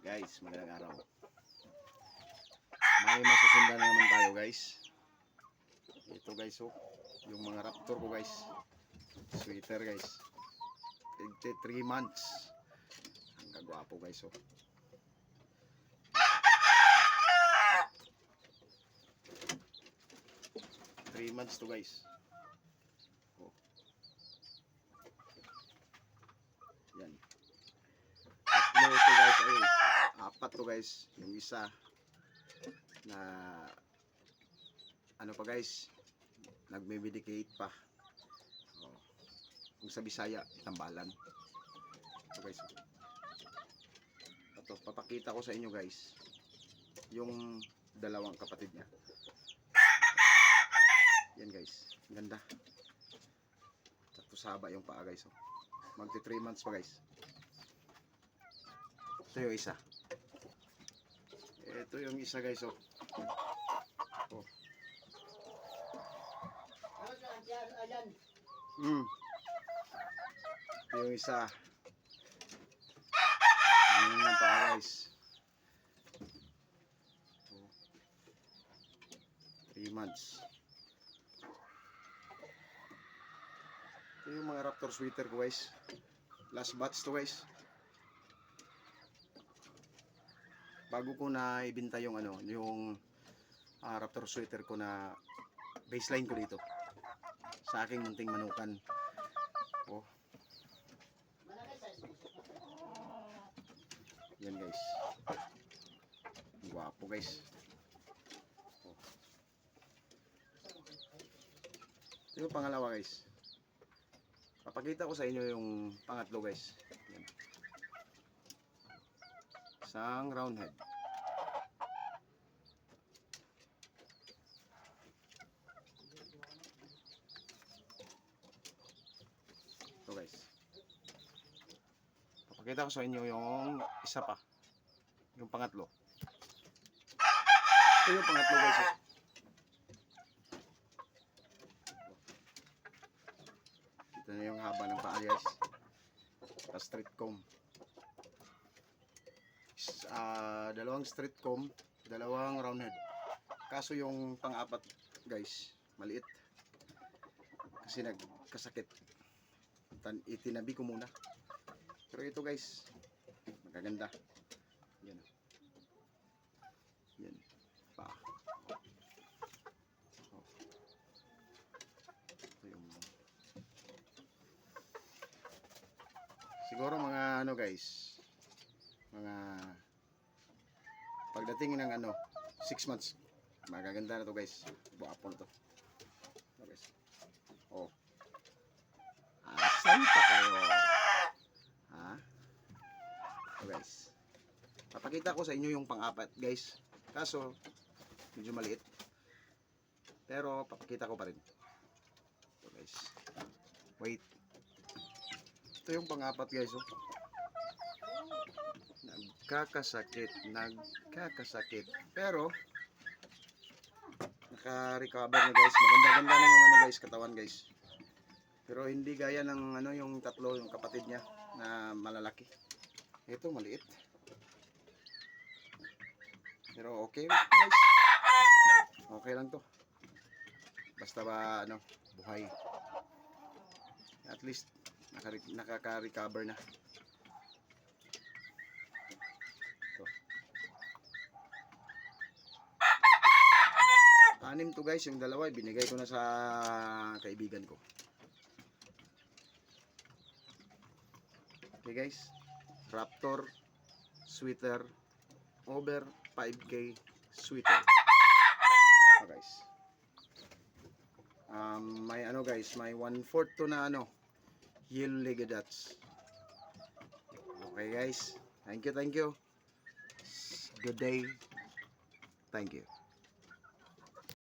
Guys, magandang araw. May masusundan na naman tayo guys. Ito guys, oh, yung mga raptor ko guys. Sweater guys. 3 months. Ang kagwapo guys, oh. Three months to guys. Oh. Yan. Tatlo to guys, ayun. Apat to guys. Yung isa na ano pa guys, nagme-medicate pa. Oh. Kung sa Bisaya, tambalan. So guys, ito, papakita ko sa inyo guys yung dalawang kapatid niya. Yan guys, ganda. Tapos haba yung paa guys, oh. Magti 3 months pa guys. Ito yung isa. Ito yung isa guys, oh. Oh. Ito yung isa. Yung paa guys. 3 months. Ito yung mga raptor sweater ko guys. Last batch to guys. Bago ko na ibenta yung ano, yung raptor sweater ko na baseline ko dito sa aking munting manukan. Oh. Yan guys. Guwapo guys. Oh. Ito yung pangalawa guys. Papakita ko sa inyo yung pangatlo guys. Yan. Isang round head. Ito guys. Papakita ko sa inyo yung isa pa. Yung pangatlo. Ito yung pangatlo guys. Ito na yung haba ng paa guys. Straight comb. Dalawang straight comb, dalawang round head. Kaso yung pang-apat guys, maliit. Kasi nagkasakit. Itinabi ko muna. Pero ito guys, magaganda. Yan. Yan. Pa. Oh. Ito yung... Siguro mga ano guys, mga pagdating ng ano 6 months, magaganda na to guys. Buwapo na to. Ito guys. Oh. Asan pa kayo? Ha? Ito guys. Papakita ko sa inyo yung pang-apat guys. Kaso medyo maliit. Pero papakita ko pa rin. Ito guys. Wait. Ito yung pang-apat guys, oh. Nagkakasakit. Pero naka-recover na guys. Maganda-ganda na yung ano guys, katawan guys. Pero hindi gaya ng ano yung tatlo, yung kapatid niya na malalaki. Ito maliit. Pero okay guys. Okay lang to. Basta ba ano, buhay. At least nakaka-recover na. Anim to guys, yung dalawa binigay ko na sa kaibigan ko. Okay guys, raptor sweater over 5K sweater. Okay guys. May ano guys, may 1/4 to na ano, yellow legged dots. Okay guys, thank you. Good day. Thank you.